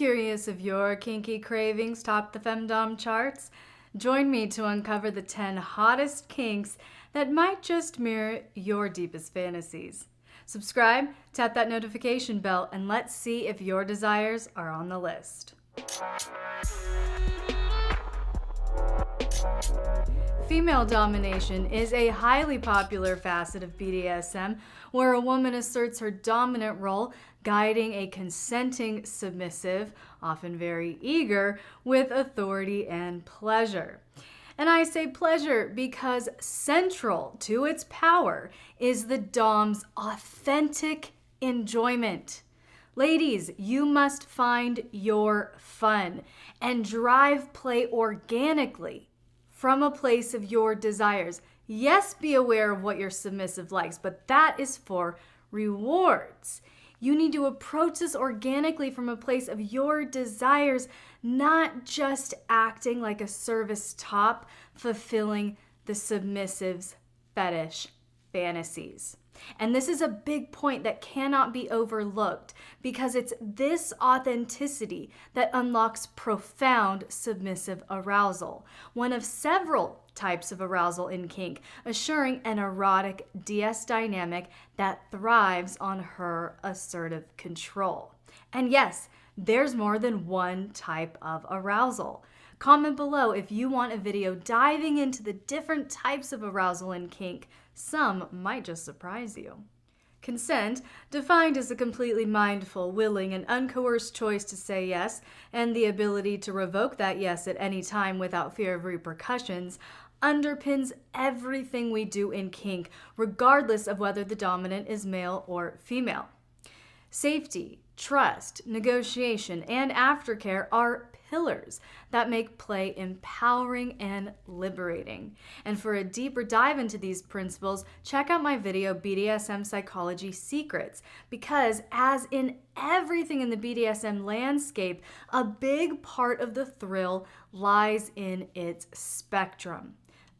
Curious if your kinky cravings top the Femdom charts? Join me to uncover the 10 hottest kinks that might just mirror your deepest fantasies. Subscribe, tap that notification bell, and let's see if your desires are on the list. Female domination is a highly popular facet of BDSM where a woman asserts her dominant role, guiding a consenting submissive, often very eager, with authority and pleasure. And I say pleasure because central to its power is the dom's authentic enjoyment. Ladies, you must find your fun and drive play organically from a place of your desires. Yes, be aware of what your submissive likes, but that is for rewards. You need to approach this organically from a place of your desires, not just acting like a service top, fulfilling the submissive's fetish fantasies. And this is a big point that cannot be overlooked because it's this authenticity that unlocks profound submissive arousal, one of several types of arousal in kink, assuring an erotic DS dynamic that thrives on her assertive control. And yes, there's more than one type of arousal. Comment below if you want a video diving into the different types of arousal in kink. Some might just surprise you. Consent, defined as a completely mindful, willing, and uncoerced choice to say yes, and the ability to revoke that yes at any time without fear of repercussions, underpins everything we do in kink, regardless of whether the dominant is male or female. Safety, trust, negotiation, and aftercare are pillars that make play empowering and liberating. And for a deeper dive into these principles, check out my video, BDSM Psychology Secrets, because as in everything in the BDSM landscape, a big part of the thrill lies in its spectrum.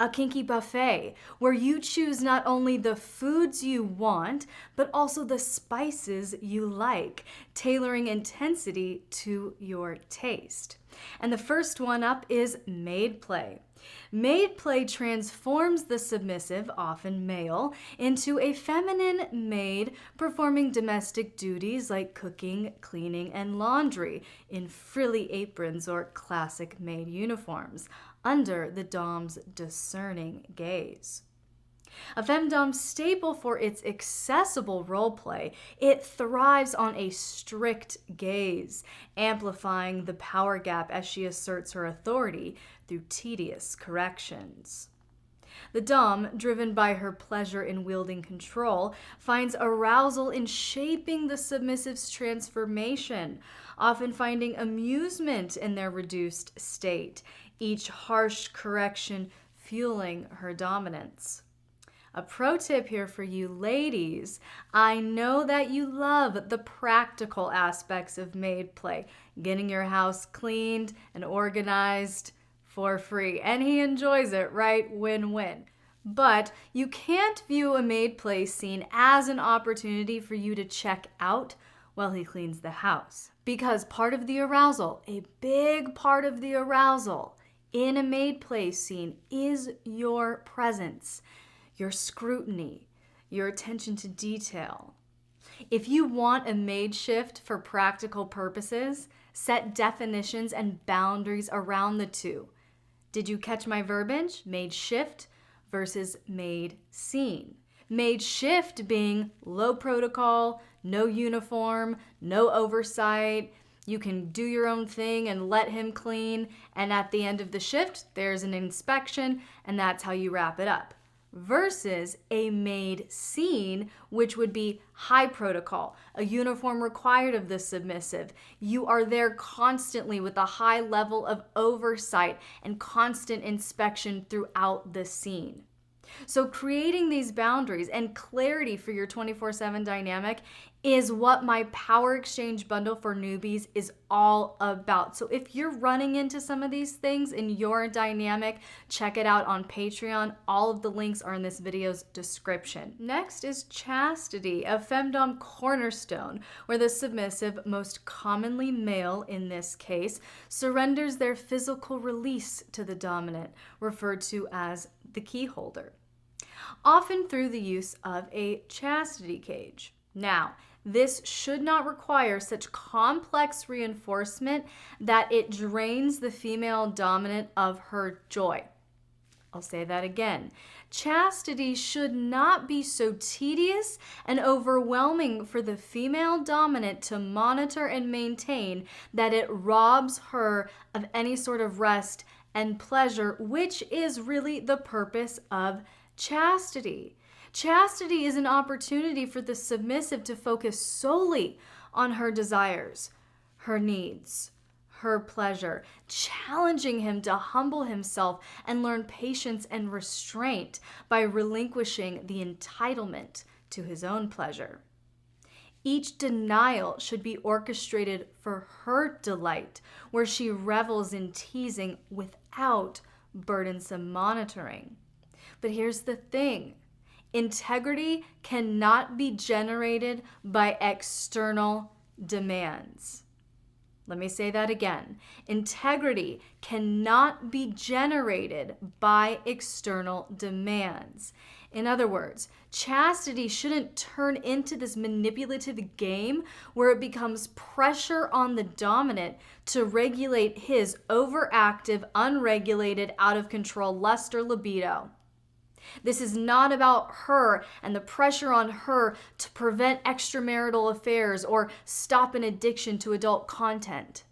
A kinky buffet, where you choose not only the foods you want, but also the spices you like, tailoring intensity to your taste. And the first one up is maid play. Maid play transforms the submissive, often male, into a feminine maid performing domestic duties like cooking, cleaning, and laundry in frilly aprons or classic maid uniforms, under the dom's discerning gaze. A femdom staple for its accessible roleplay, it thrives on a strict gaze, amplifying the power gap as she asserts her authority through tedious corrections. The dom, driven by her pleasure in wielding control, finds arousal in shaping the submissive's transformation, often finding amusement in their reduced state, each harsh correction fueling her dominance. A pro tip here for you ladies, I know that you love the practical aspects of maid play, getting your house cleaned and organized for free, and he enjoys it, right? Win-win. But you can't view a maid play scene as an opportunity for you to check out while he cleans the house. Because part of the arousal, a big part of the arousal in a maid play scene is your presence, your scrutiny, your attention to detail. If you want a maid shift for practical purposes, set definitions and boundaries around the two. Did you catch my verbiage? Maid shift versus maid scene. Maid shift being low protocol, no uniform, no oversight. You can do your own thing and let him clean, and at the end of the shift, there's an inspection, and that's how you wrap it up. Versus a maid scene, which would be high protocol, a uniform required of the submissive. You are there constantly with a high level of oversight and constant inspection throughout the scene. So creating these boundaries and clarity for your 24/7 dynamic is what my power exchange bundle for newbies is all about. So if you're running into some of these things in your dynamic, check it out on Patreon. All of the links are in this video's description. Next is Chastity, a femdom cornerstone, where the submissive, most commonly male in this case, surrenders their physical release to the dominant, referred to as the key holder, often through the use of a chastity cage. Now, this should not require such complex reinforcement that it drains the female dominant of her joy. I'll say that again. Chastity should not be so tedious and overwhelming for the female dominant to monitor and maintain that it robs her of any sort of rest and pleasure, which is really the purpose of chastity. Chastity is an opportunity for the submissive to focus solely on her desires, her needs, her pleasure, challenging him to humble himself and learn patience and restraint by relinquishing the entitlement to his own pleasure. Each denial should be orchestrated for her delight, where she revels in teasing without burdensome monitoring. But here's the thing. Integrity cannot be generated by external demands. Let me say that again. Integrity cannot be generated by external demands. In other words, chastity shouldn't turn into this manipulative game where it becomes pressure on the dominant to regulate his overactive, unregulated, out of control lust or libido. This is not about her and the pressure on her to prevent extramarital affairs or stop an addiction to adult content.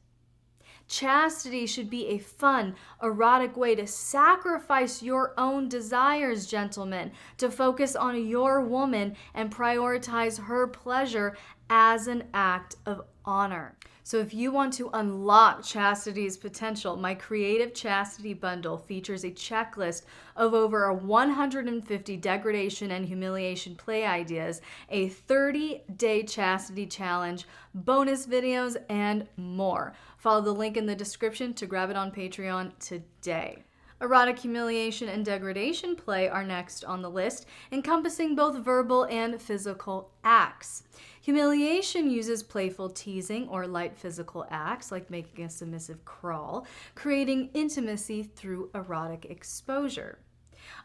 Chastity should be a fun, erotic way to sacrifice your own desires, gentlemen, to focus on your woman and prioritize her pleasure as an act of honor. So if you want to unlock chastity's potential, my Creative Chastity Bundle features a checklist of over 150 degradation and humiliation play ideas, a 30-day chastity challenge, bonus videos, and more. Follow the link in the description to grab it on Patreon today. Erotic humiliation and degradation play are next on the list, encompassing both verbal and physical acts. Humiliation uses playful teasing or light physical acts, like making a submissive crawl, creating intimacy through erotic exposure.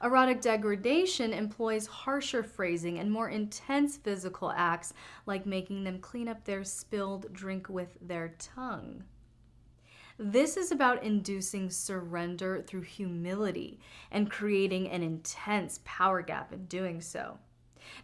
Erotic degradation employs harsher phrasing and more intense physical acts, like making them clean up their spilled drink with their tongue. This is about inducing surrender through humility and creating an intense power gap in doing so.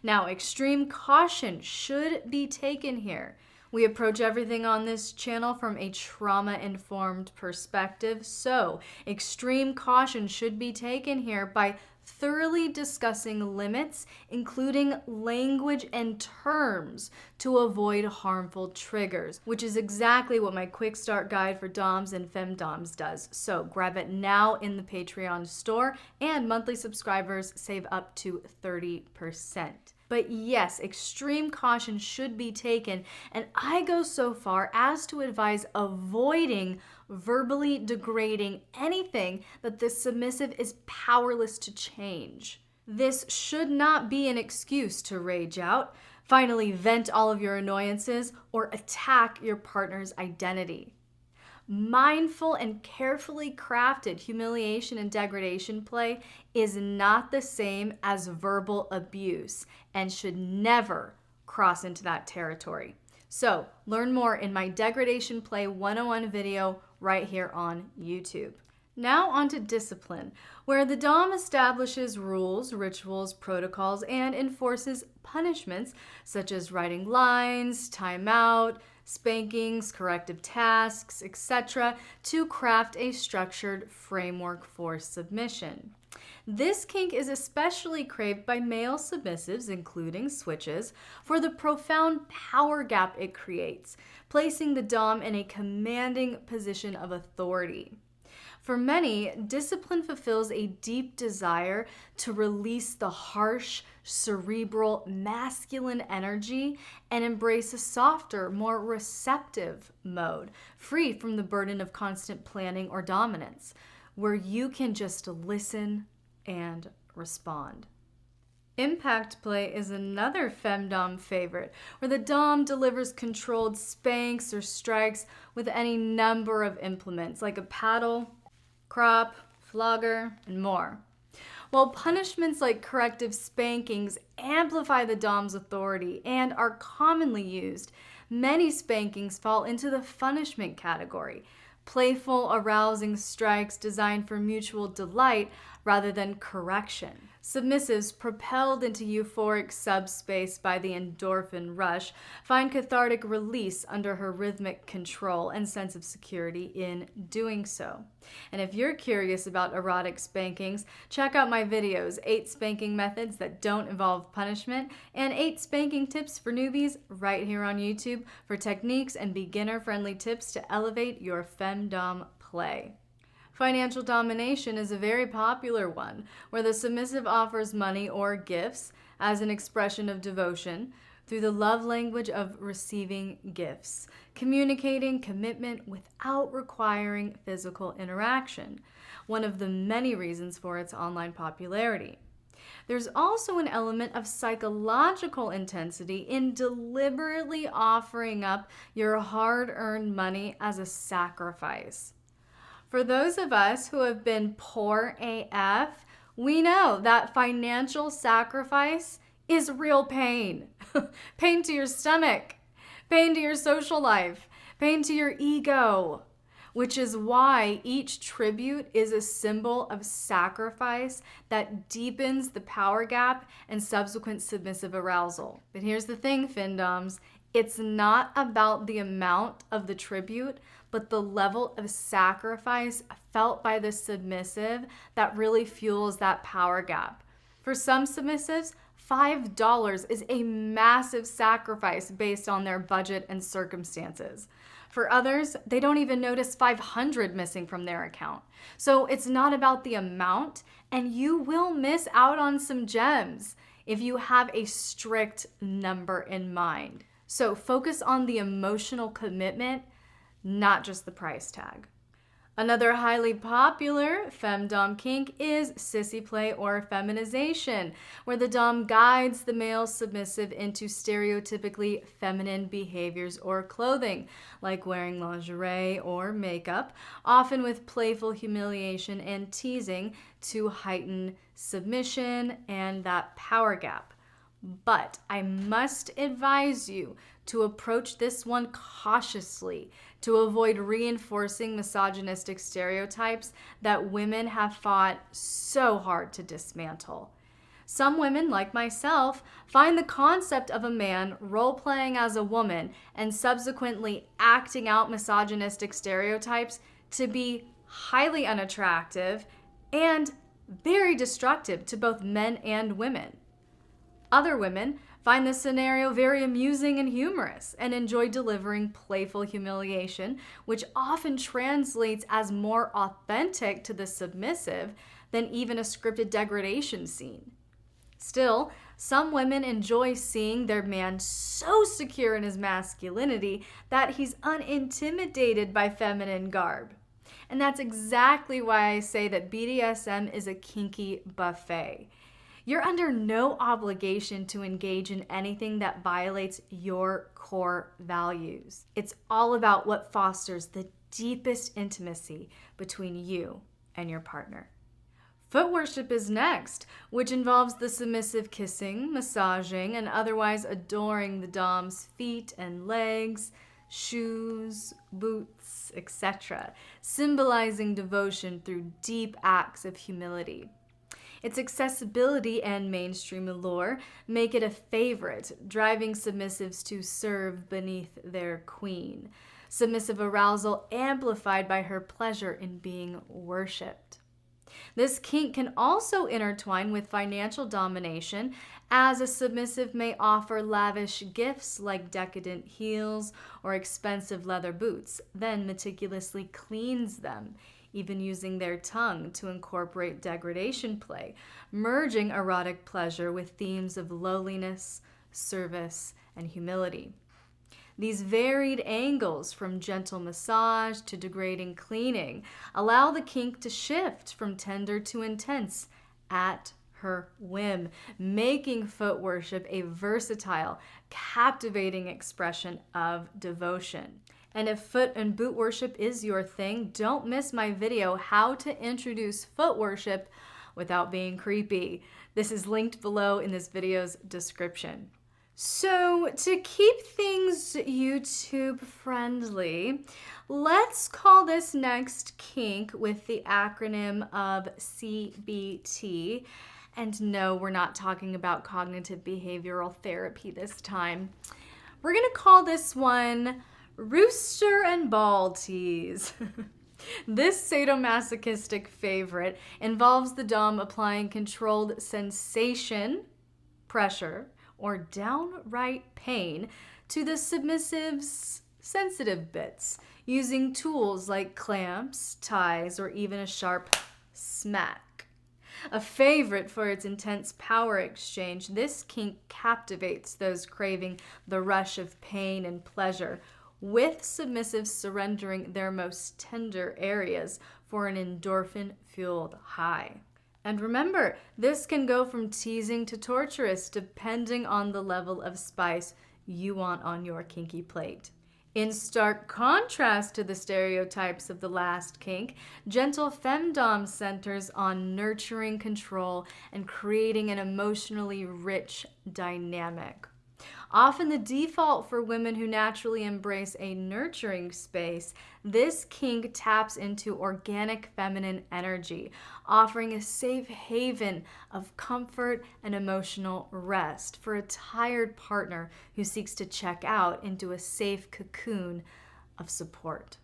Now, extreme caution should be taken here. We approach everything on this channel from a trauma-informed perspective, so extreme caution should be taken here by thoroughly discussing limits, including language and terms, to avoid harmful triggers, which is exactly what my quick start guide for doms and femdoms does. So grab it now in the Patreon store, and monthly subscribers save up to 30%. But yes, extreme caution should be taken, and I go so far as to advise avoiding verbally degrading anything that the submissive is powerless to change. This should not be an excuse to rage out, finally vent all of your annoyances, or attack your partner's identity. Mindful and carefully crafted humiliation and degradation play is not the same as verbal abuse and should never cross into that territory. So learn more in my Degradation Play 101 video right here on YouTube. Now on to discipline, where the dom establishes rules, rituals, protocols, and enforces punishments such as writing lines, timeout, spankings, corrective tasks, etc., to craft a structured framework for submission. This kink is especially craved by male submissives, including switches, for the profound power gap it creates, placing the dom in a commanding position of authority. For many, discipline fulfills a deep desire to release the harsh, cerebral, masculine energy and embrace a softer, more receptive mode, free from the burden of constant planning or dominance, where you can just listen and respond. Impact play is another femdom favorite, where the dom delivers controlled spanks or strikes with any number of implements, like a paddle, crop, flogger, and more. While punishments like corrective spankings amplify the dom's authority and are commonly used, many spankings fall into the punishment category, playful, arousing strikes designed for mutual delight rather than correction. Submissives, propelled into euphoric subspace by the endorphin rush, find cathartic release under her rhythmic control and sense of security in doing so. And if you're curious about erotic spankings, check out my videos, 8 spanking methods that don't involve punishment, and 8 spanking tips for newbies right here on YouTube for techniques and beginner-friendly tips to elevate your femdom play. Financial domination is a very popular one, where the submissive offers money or gifts as an expression of devotion through the love language of receiving gifts, communicating commitment without requiring physical interaction, one of the many reasons for its online popularity. There's also an element of psychological intensity in deliberately offering up your hard-earned money as a sacrifice. For those of us who have been poor AF, we know that financial sacrifice is real pain. Pain to your stomach, pain to your social life, pain to your ego, which is why each tribute is a symbol of sacrifice that deepens the power gap and subsequent submissive arousal. But here's the thing, Femdoms, it's not about the amount of the tribute, but the level of sacrifice felt by the submissive that really fuels that power gap. For some submissives, $5 is a massive sacrifice based on their budget and circumstances. For others, they don't even notice $500 missing from their account. So it's not about the amount, and you will miss out on some gems if you have a strict number in mind. So focus on the emotional commitment, not just the price tag. Another highly popular femdom kink is sissy play or feminization, where the dom guides the male submissive into stereotypically feminine behaviors or clothing, like wearing lingerie or makeup, often with playful humiliation and teasing to heighten submission and that power gap. But I must advise you to approach this one cautiously to avoid reinforcing misogynistic stereotypes that women have fought so hard to dismantle. Some women, like myself, find the concept of a man role-playing as a woman and subsequently acting out misogynistic stereotypes to be highly unattractive and very destructive to both men and women. Other women find this scenario very amusing and humorous and enjoy delivering playful humiliation, which often translates as more authentic to the submissive than even a scripted degradation scene. Still, some women enjoy seeing their man so secure in his masculinity that he's unintimidated by feminine garb. And that's exactly why I say that BDSM is a kinky buffet. You're under no obligation to engage in anything that violates your core values. It's all about what fosters the deepest intimacy between you and your partner. Foot worship is next, which involves the submissive kissing, massaging, and otherwise adoring the dom's feet and legs, shoes, boots, etc., symbolizing devotion through deep acts of humility. Its accessibility and mainstream allure make it a favorite, driving submissives to serve beneath their queen. Submissive arousal amplified by her pleasure in being worshipped. This kink can also intertwine with financial domination, as a submissive may offer lavish gifts like decadent heels or expensive leather boots, then meticulously cleans them, even using their tongue to incorporate degradation play, merging erotic pleasure with themes of lowliness, service, and humility. These varied angles, from gentle massage to degrading cleaning, allow the kink to shift from tender to intense at her whim, making foot worship a versatile, captivating expression of devotion. And if foot and boot worship is your thing, don't miss my video, How to Introduce Foot Worship Without Being Creepy. This is linked below in this video's description. So to keep things YouTube friendly, let's call this next kink with the acronym of CBT. And no, we're not talking about cognitive behavioral therapy this time. We're gonna call this one Rooster and Ball Tease. This sadomasochistic favorite involves the dom applying controlled sensation, pressure, or downright pain to the submissive's sensitive bits, using tools like clamps, ties, or even a sharp smack. A favorite for its intense power exchange, this kink captivates those craving the rush of pain and pleasure, with submissives surrendering their most tender areas for an endorphin-fueled high. And remember, this can go from teasing to torturous depending on the level of spice you want on your kinky plate. In stark contrast to the stereotypes of the last kink, gentle femdom centers on nurturing control and creating an emotionally rich dynamic. Often the default for women who naturally embrace a nurturing space, this kink taps into organic feminine energy, offering a safe haven of comfort and emotional rest for a tired partner who seeks to check out into a safe cocoon of support.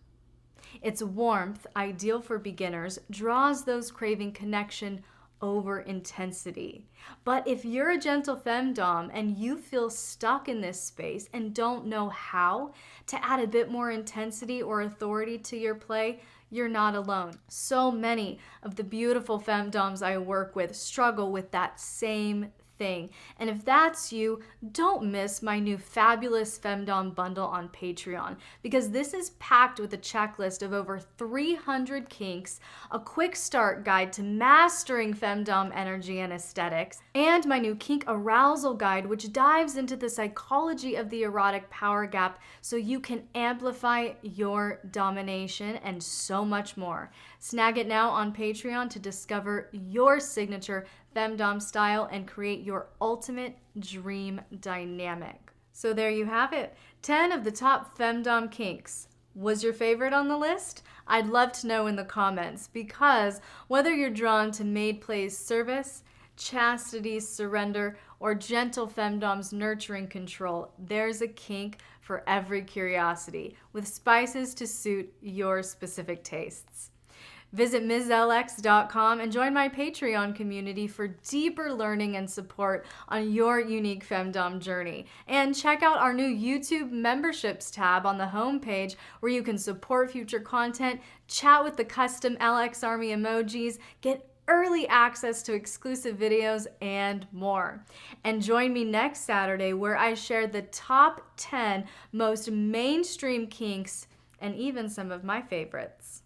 Its warmth, ideal for beginners, draws those craving connection over intensity. But if you're a gentle femdom and you feel stuck in this space and don't know how to add a bit more intensity or authority to your play, you're not alone. So many of the beautiful femdoms I work with struggle with that same thing. And if that's you, don't miss my new fabulous Femdom bundle on Patreon, because this is packed with a checklist of over 300 kinks, a quick start guide to mastering Femdom energy and aesthetics, and my new kink arousal guide, which dives into the psychology of the erotic power gap so you can amplify your domination, and so much more. Snag it now on Patreon to discover your signature Femdom style and create your ultimate dream dynamic. So there you have it, 10 of the top Femdom kinks. Was your favorite on the list? I'd love to know in the comments, because whether you're drawn to maid play's service, chastity's surrender, or gentle femdom's nurturing control, there's a kink for every curiosity, with spices to suit your specific tastes. Visit MsLX.com and join my Patreon community for deeper learning and support on your unique femdom journey. And check out our new YouTube memberships tab on the homepage, where you can support future content, chat with the custom LX Army emojis, get early access to exclusive videos, and more. And join me next Saturday, where I share the top 10 most mainstream kinks and even some of my favorites.